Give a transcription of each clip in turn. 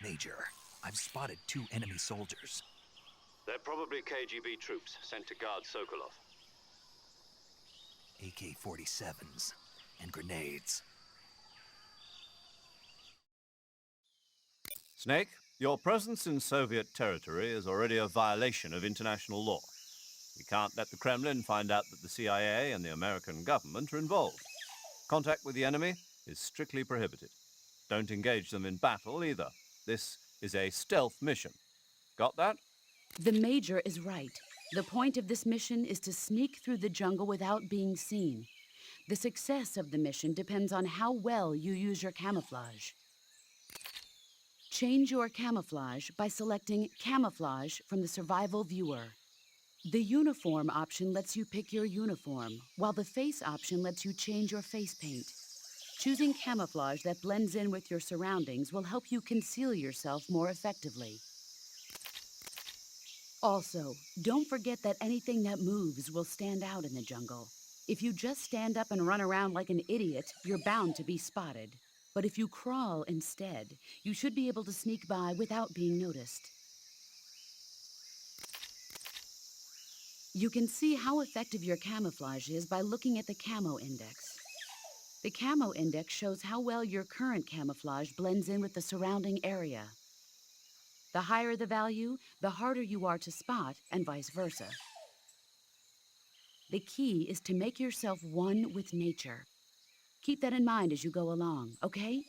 Major, I've spotted 2 enemy soldiers. They're probably KGB troops sent to guard Sokolov. AK-47s and grenades. Snake, your presence in Soviet territory is already a violation of international law. We can't let the Kremlin find out that the CIA and the American government are involved. Contact with the enemy is strictly prohibited. Don't engage them in battle either. This is a stealth mission. Got that? The Major is right. The point of this mission is to sneak through the jungle without being seen. The success of the mission depends on how well you use your camouflage. Change your camouflage by selecting Camouflage from the Survival Viewer. The Uniform option lets you pick your uniform, while the Face option lets you change your face paint. Choosing camouflage that blends in with your surroundings will help you conceal yourself more effectively. Also, don't forget that anything that moves will stand out in the jungle. If you just stand up and run around like an idiot, you're bound to be spotted. But if you crawl instead, you should be able to sneak by without being noticed. You can see how effective your camouflage is by looking at the Camo Index. The Camo Index shows how well your current camouflage blends in with the surrounding area. The higher the value, the harder you are to spot, and vice versa. The key is to make yourself one with nature. Keep that in mind as you go along, okay?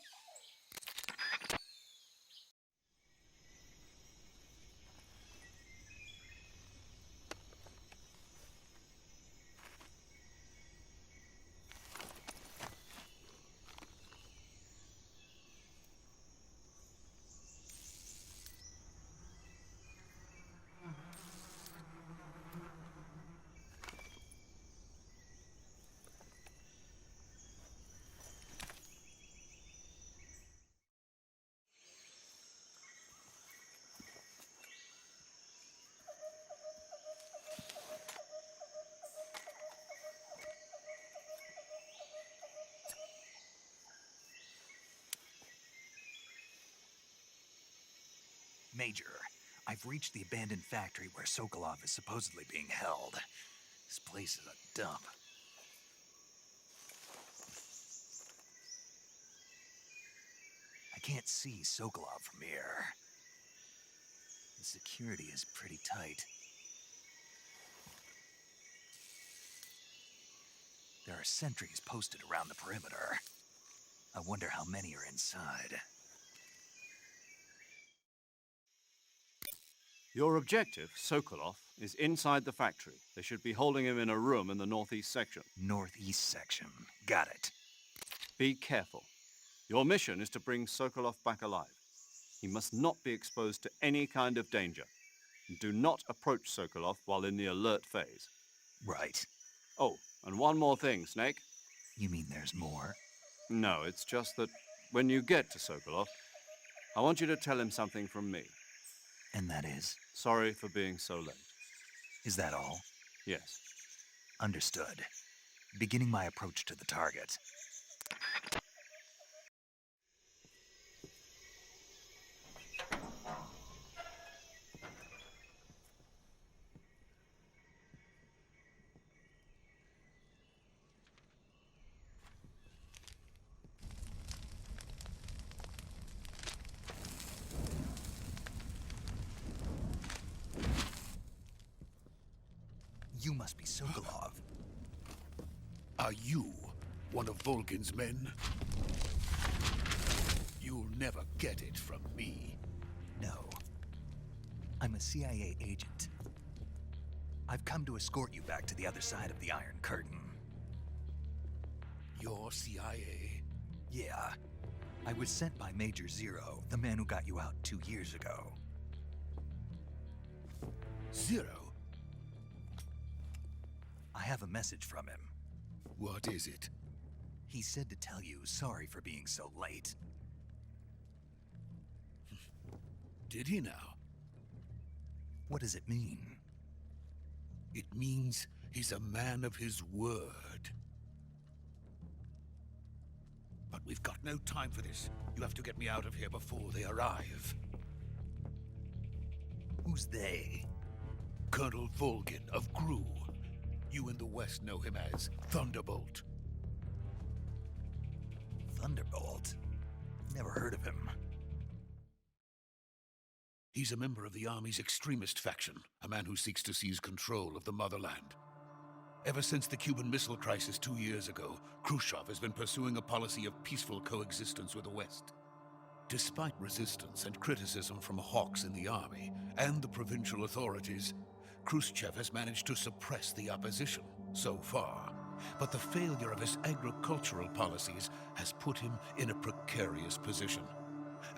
Major, I've reached the abandoned factory where Sokolov is supposedly being held. This place is a dump. I can't see Sokolov from here. The security is pretty tight. There are sentries posted around the perimeter. I wonder how many are inside. Your objective, Sokolov, is inside the factory. They should be holding him in a room in the northeast section. Northeast section. Got it. Be careful. Your mission is to bring Sokolov back alive. He must not be exposed to any kind of danger. Do not approach Sokolov while in the alert phase. Right. Oh, and one more thing, Snake. You mean there's more? No, it's just that when you get to Sokolov, I want you to tell him something from me. And that is? Sorry for being so late. Is that all? Yes. Understood. Beginning my approach to the target. You must be Sokolov. Are you one of Volgin's men? You'll never get it from me. No. I'm a CIA agent. I've come to escort you back to the other side of the Iron Curtain. You're CIA? Yeah. I was sent by Major Zero, the man who got you out 2 years ago. Zero? I have a message from him. What is it? He said to tell you sorry for being so late. Did he now? What does it mean? It means he's a man of his word. But we've got no time for this. You have to get me out of here before they arrive. Who's they? Colonel Volgin of Gru. You in the West know him as Thunderbolt. Thunderbolt? Never heard of him. He's a member of the Army's extremist faction, a man who seeks to seize control of the motherland. Ever since the Cuban Missile Crisis 2 years ago, Khrushchev has been pursuing a policy of peaceful coexistence with the West. Despite resistance and criticism from hawks in the army and the provincial authorities, Khrushchev has managed to suppress the opposition so far. But the failure of his agricultural policies has put him in a precarious position.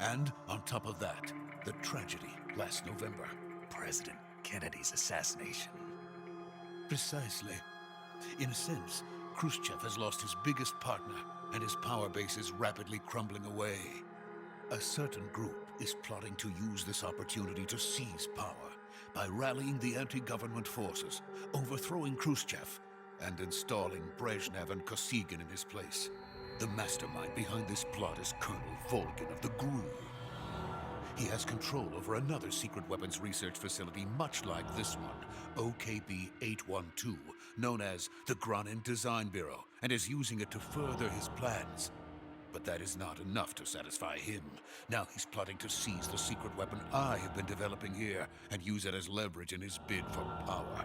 And on top of that, the tragedy last November. President Kennedy's assassination. Precisely. In a sense, Khrushchev has lost his biggest partner, and his power base is rapidly crumbling away. A certain group is plotting to use this opportunity to seize power by rallying the anti-government forces, overthrowing Khrushchev, and installing Brezhnev and Kosygin in his place. The mastermind behind this plot is Colonel Volgin of the GRU. He has control over another secret weapons research facility much like this one, OKB-812, known as the Granin Design Bureau, and is using it to further his plans. But that is not enough to satisfy him. Now he's plotting to seize the secret weapon I have been developing here and use it as leverage in his bid for power.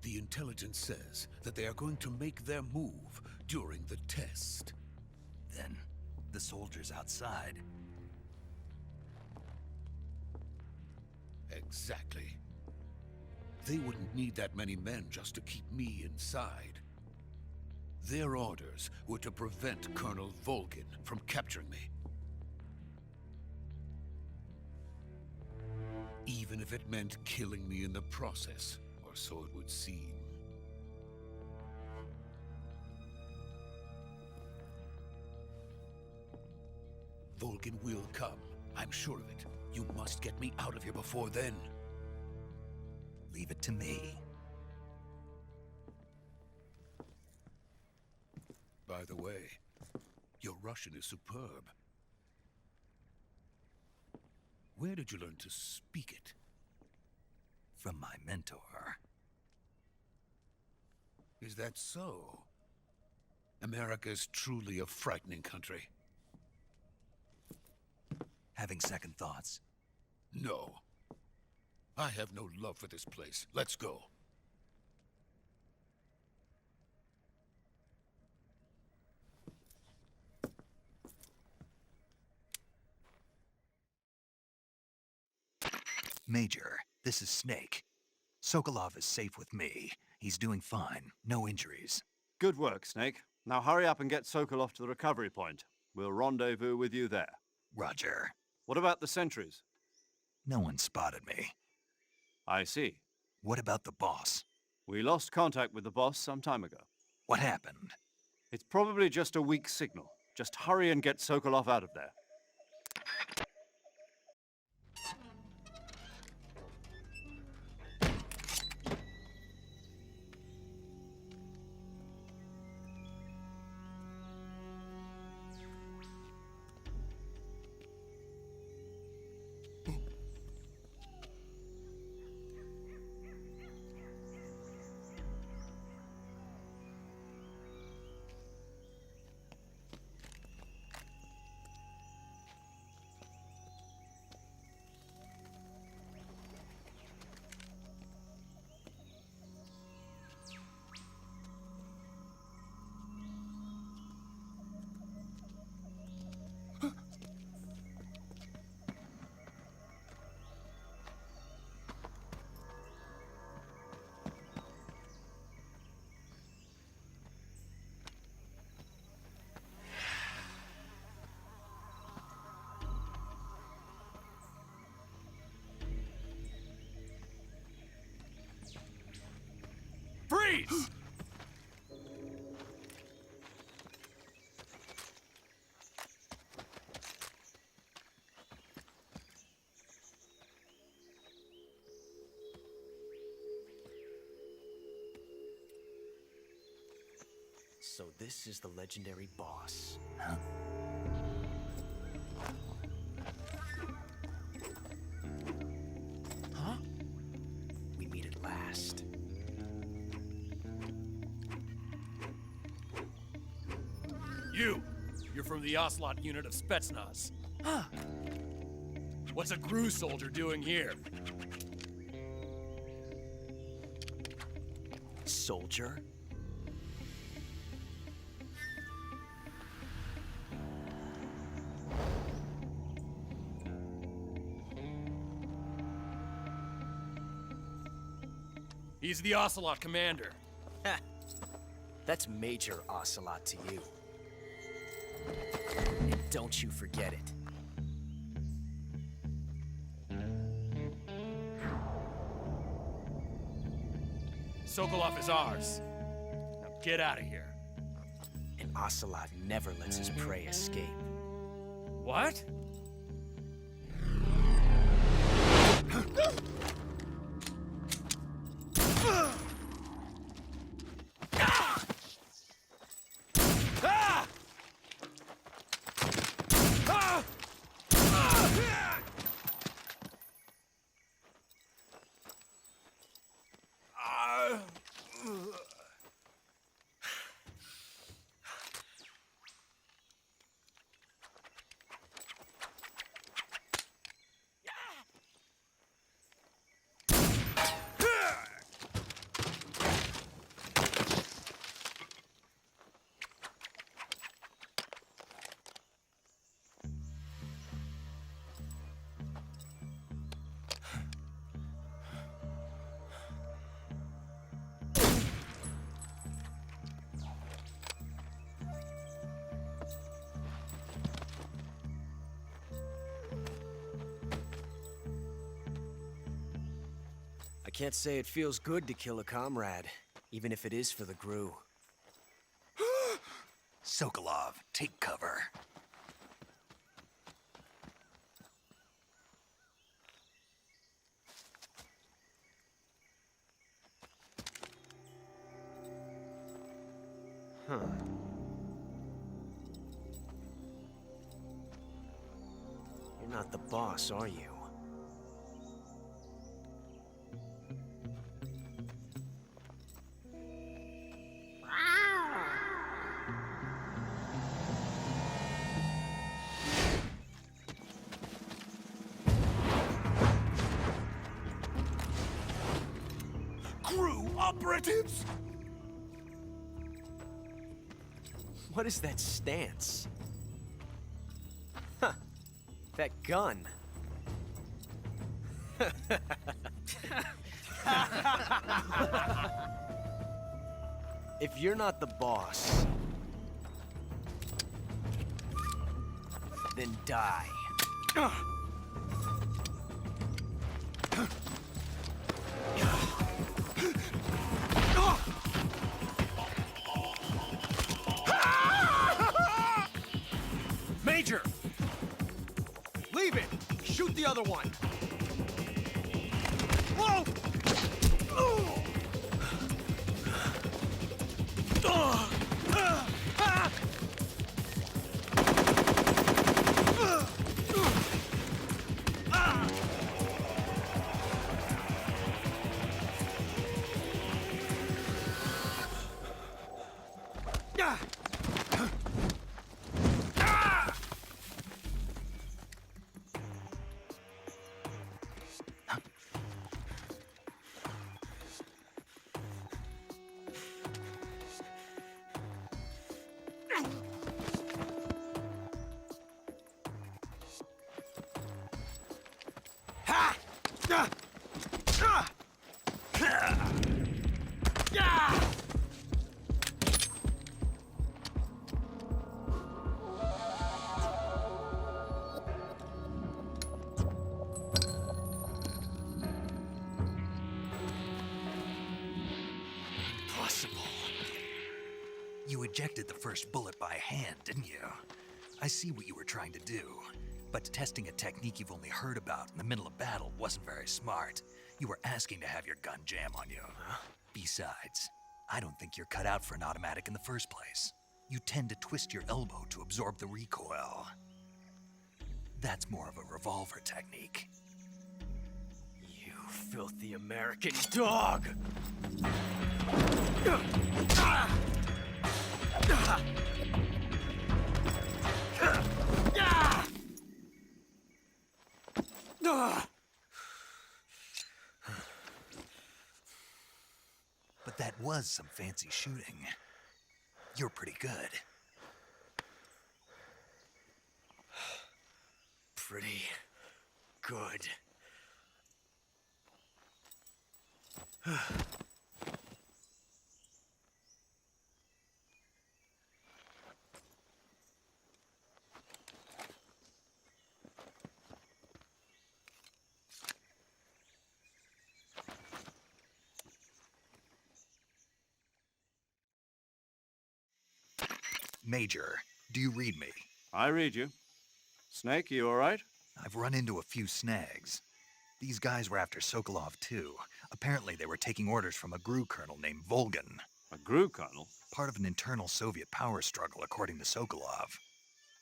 The intelligence says that they are going to make their move during the test. Then, the soldiers outside. Exactly. They wouldn't need that many men just to keep me inside. Their orders were to prevent Colonel Volgin from capturing me. Even if it meant killing me in the process, or so it would seem. Volgin will come. I'm sure of it. You must get me out of here before then. Leave it to me. By the way, your Russian is superb. Where did you learn to speak it? From my mentor. Is that so? America is truly a frightening country. Having second thoughts. No. I have no love for this place. Let's go. Major, this is Snake. Sokolov is safe with me. He's doing fine. No injuries. Good work, Snake. Now hurry up and get Sokolov to the recovery point. We'll rendezvous with you there. Roger. What about the sentries? No one spotted me. I see. What about the boss? We lost contact with the boss some time ago. What happened? It's probably just a weak signal. Just hurry and get Sokolov out of there. Freeze! So this is the legendary boss. Huh? Huh? We meet at last. You're from the Ocelot unit of Spetsnaz. Huh. What's a GRU soldier doing here? Soldier? He's the Ocelot commander. Ha! That's Major Ocelot to you. And don't you forget it. Sokolov is ours. Now get out of here. And Ocelot never lets his prey escape. What? I can't say it feels good to kill a comrade, even if it is for the GRU. Sokolov, take cover. Huh. You're not the boss, are you? GRU operatives! What is that stance? Huh. That gun. If you're not the boss, then die. Major! Leave it! Shoot the other one! Whoa! Impossible. You ejected the first bullet by hand, didn't you? I see what you were trying to do. But testing a technique you've only heard about in the middle of battle wasn't very smart. You were asking to have your gun jam on you. Besides, I don't think you're cut out for an automatic in the first place. You tend to twist your elbow to absorb the recoil. That's more of a revolver technique. You filthy American dog! But that was some fancy shooting. You're pretty good. Pretty good. Major, do you read me? I read you. Snake, you all right? I've run into a few snags. These guys were after Sokolov too. Apparently they were taking orders from a GRU colonel named Volgan. A GRU colonel? Part of an internal Soviet power struggle, according to Sokolov.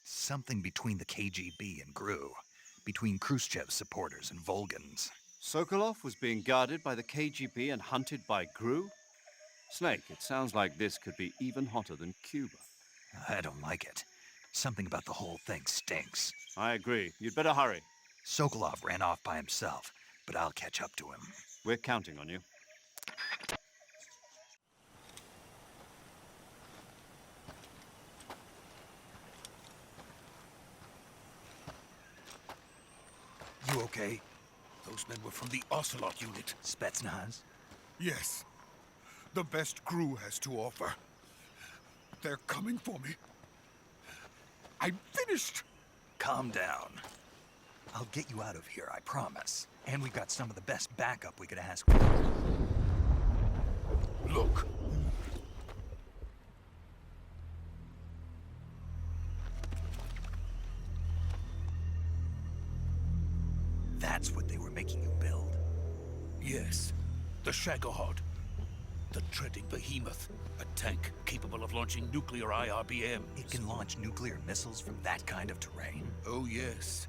Something between the KGB and GRU. Between Khrushchev's supporters and Volgan's. Sokolov was being guarded by the KGB and hunted by GRU? Snake, it sounds like this could be even hotter than Cuba. I don't like it. Something about the whole thing stinks. I agree. You'd better hurry. Sokolov ran off by himself, but I'll catch up to him. We're counting on you. You okay? Those men were from the Ocelot unit. Spetsnaz? Yes. The best GRU has to offer. They're coming for me. I'm finished! Calm down. I'll get you out of here, I promise. And we've got some of the best backup we could ask for. Look. That's what they were making you build. Yes. The Shagohod. The treading behemoth. A tank capable of launching nuclear IRBMs. It can launch nuclear missiles from that kind of terrain. Oh, yes.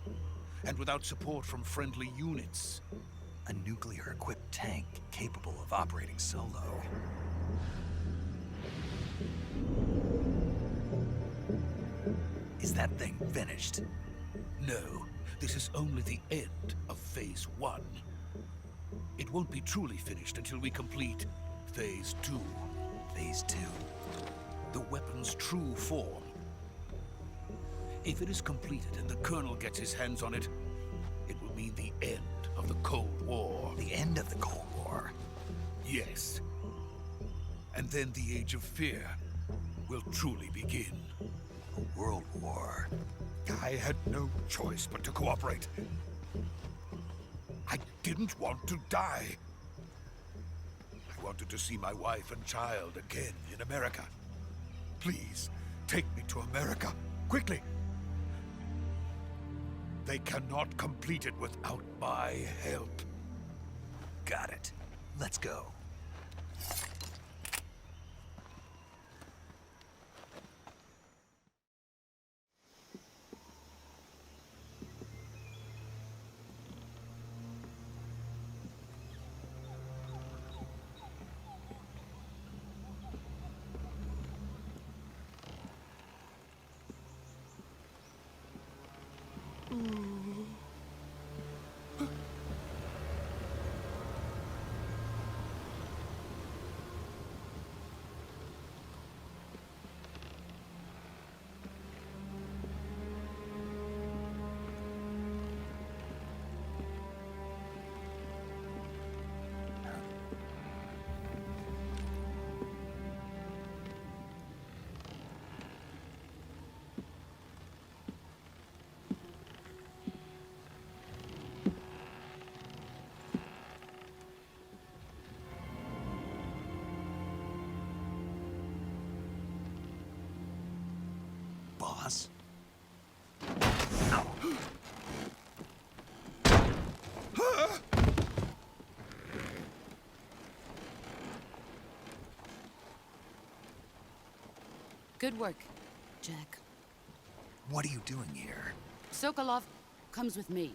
And without support from friendly units. A nuclear-equipped tank capable of operating solo. Is that thing finished? No, this is only the end of Phase 1. It won't be truly finished until we complete Phase 2. Phase 2. The weapon's true form. If it is completed and the Colonel gets his hands on it, it will mean the end of the Cold War. The end of the Cold War? Yes. And then the Age of Fear will truly begin. A world war. I had no choice but to cooperate. I didn't want to die. I wanted to see my wife and child again in America. Please, take me to America, quickly. They cannot complete it without my help. Got it. Let's go. Boss? Good work, Jack. What are you doing here? Sokolov comes with me.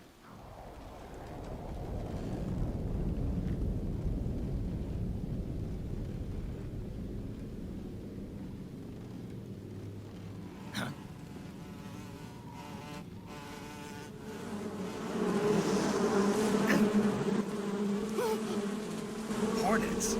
Hornets?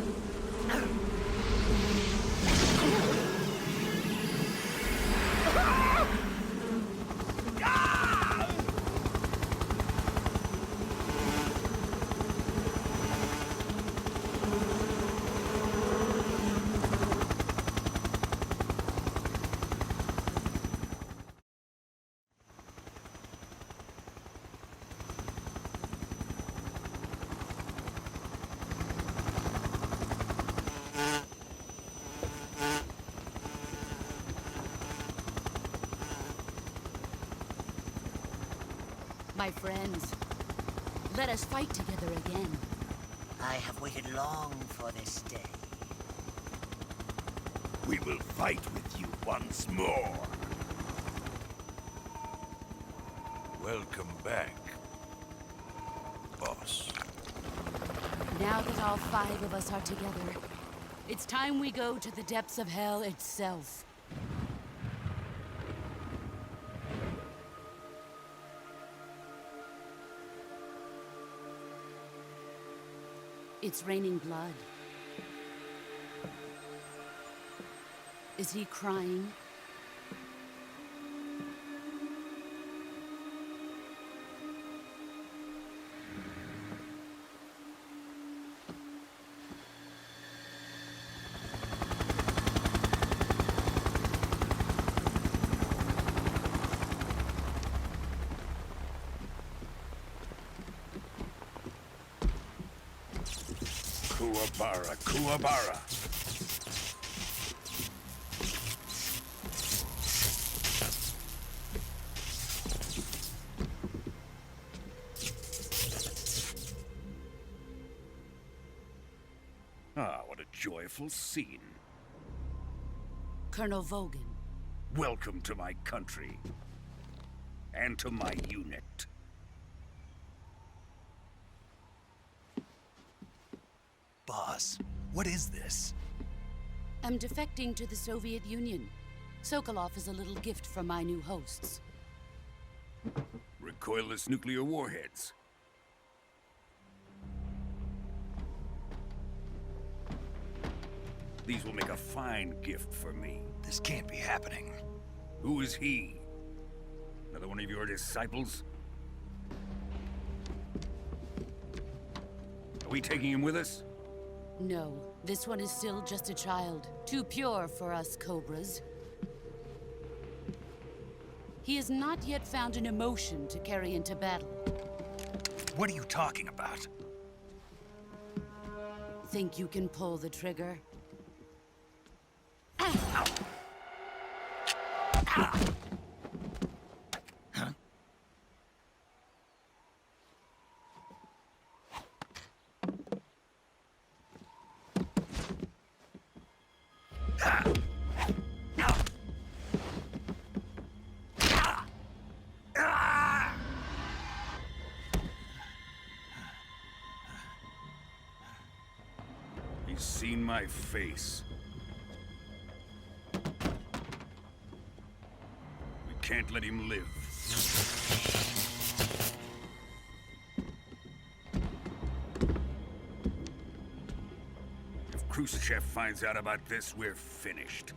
My friends, let us fight together again. I have waited long for this day. We will fight with you once more. Welcome back, boss. Now that all 5 of us are together, it's time we go to the depths of hell itself. It's raining blood. Is he crying? Kuwabara, Kuwabara. Ah, what a joyful scene. Colonel Vogan. Welcome to my country. And to my unit. Boss, what is this? I'm defecting to the Soviet Union. Sokolov is a little gift from my new hosts. Recoilless nuclear warheads. These will make a fine gift for me. This can't be happening. Who is he? Another one of your disciples? Are we taking him with us? No, this one is still just a child. Too pure for us Cobras. He has not yet found an emotion to carry into battle. What are you talking about? Think you can pull the trigger? He's seen my face. We can't let him live. If Khrushchev finds out about this, we're finished.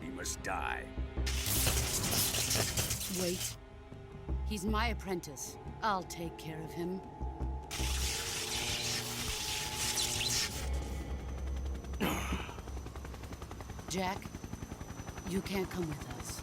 He must die. Wait. He's my apprentice. I'll take care of him. Jack, you can't come with us.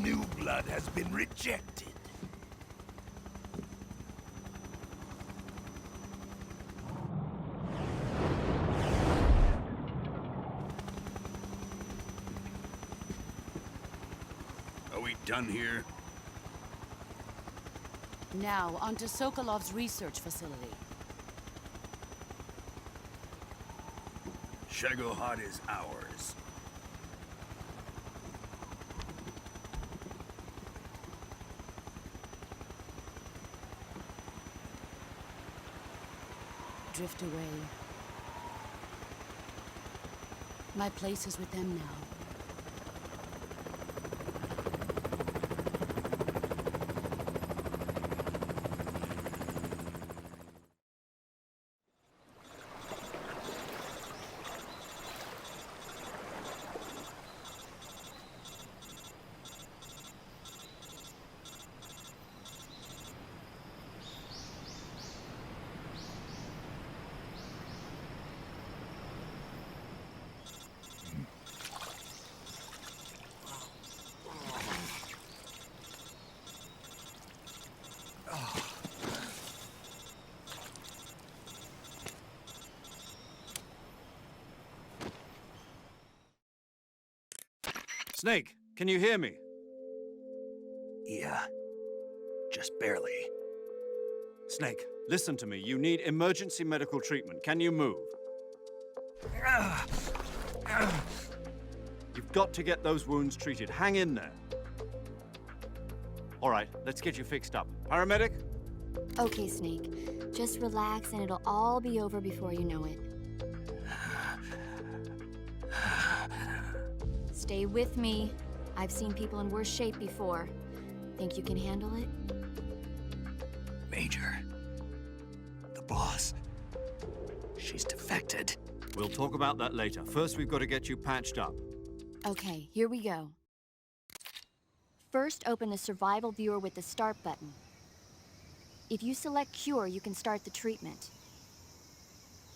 new blood has been rejected. Are we done here? Now, onto Sokolov's research facility. Shagohod is ours. Drift away. My place is with them now. Snake, can you hear me? Yeah. Just barely. Snake, listen to me. You need emergency medical treatment. Can you move? You've got to get those wounds treated. Hang in there. All right, let's get you fixed up. Paramedic? Okay, Snake. Just relax and it'll all be over before you know it. Stay with me. I've seen people in worse shape before. Think you can handle it? Major. The boss. She's defected. We'll talk about that later. First, we've got to get you patched up. Okay, here we go. First, open the survival viewer with the start button. If you select cure, you can start the treatment.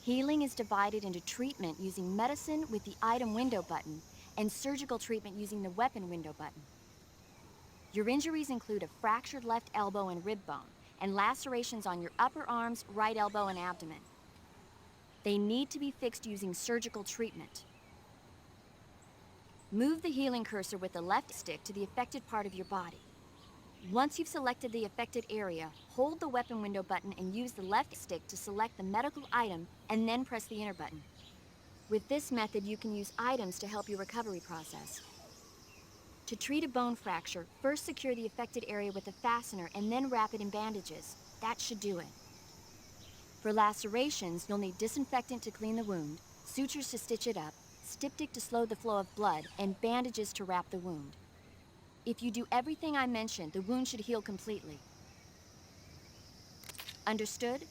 Healing is divided into treatment using medicine with the item window button and surgical treatment using the weapon window button. Your injuries include a fractured left elbow and rib bone, and lacerations on your upper arms, right elbow, and abdomen. They need to be fixed using surgical treatment. Move the healing cursor with the left stick to the affected part of your body. Once you've selected the affected area, hold the weapon window button and use the left stick to select the medical item, and then press the enter button. With this method, you can use items to help your recovery process. To treat a bone fracture, first secure the affected area with a fastener and then wrap it in bandages. That should do it. For lacerations, you'll need disinfectant to clean the wound, sutures to stitch it up, styptic to slow the flow of blood, and bandages to wrap the wound. If you do everything I mentioned, the wound should heal completely. Understood?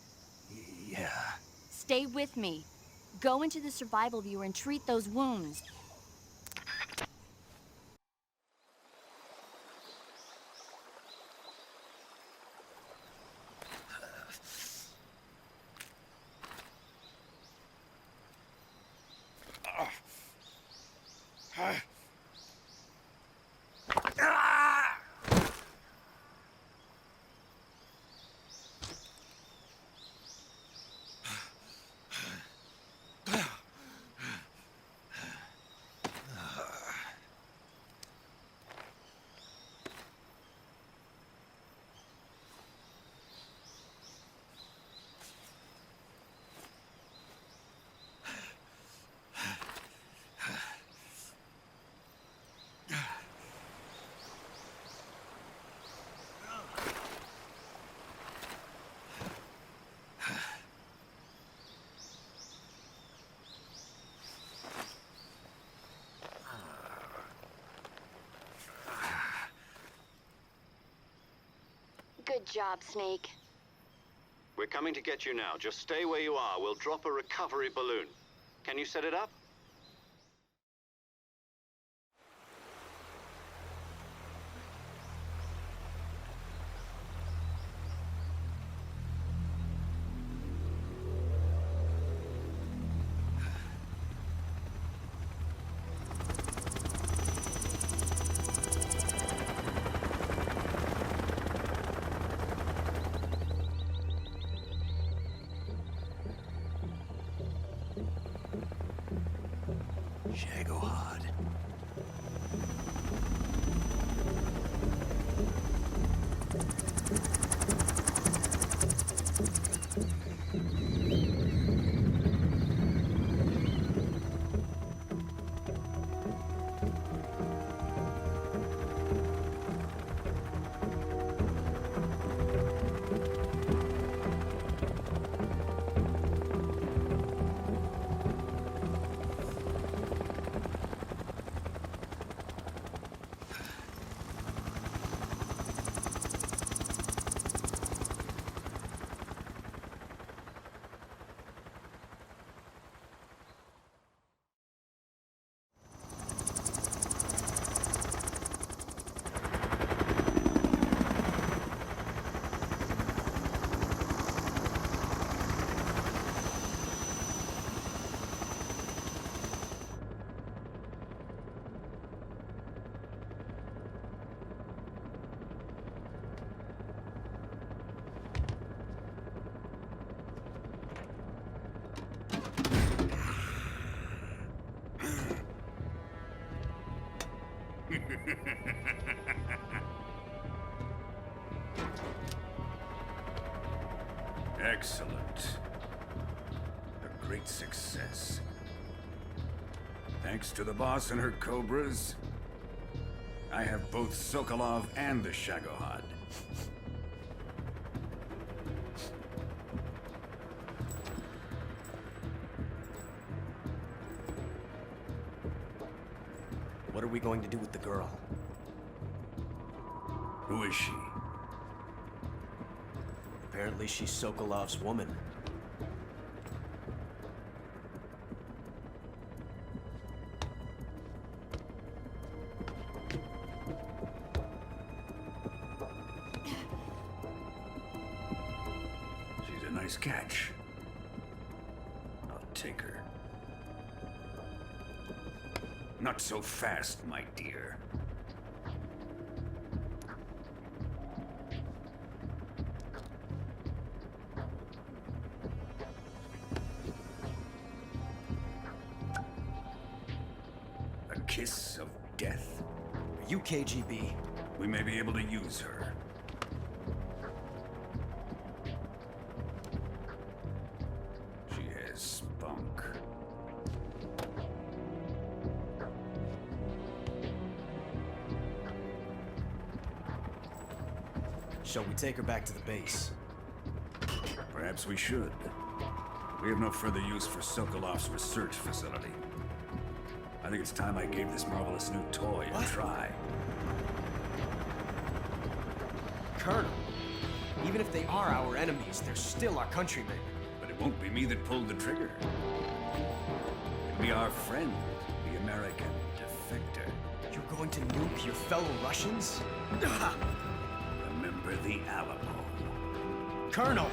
Yeah. Stay with me. Go into the survival viewer and treat those wounds. Good job, Snake. We're coming to get you now. Just stay where you are. We'll drop a recovery balloon. Can you set it up? Shagohod. Excellent. A great success. Thanks to the boss and her cobras, I have both Sokolov and the Shagohod. What are we going to do with the girl? Who is she? Apparently she's Sokolov's woman. She's a nice catch. I'll take her. Not so fast, my dear. A kiss of death. Are you KGB? We may be able to use her. She has spunk. Shall we take her back to the base? Perhaps we should. We have no further use for Sokolov's research facility. I think it's time I gave this marvelous new toy a try. Colonel, even if they are our enemies, they're still our countrymen. But it won't be me that pulled the trigger. It'll be our friend, the American defector. You're going to nuke your fellow Russians? Remember the Alamo. Colonel!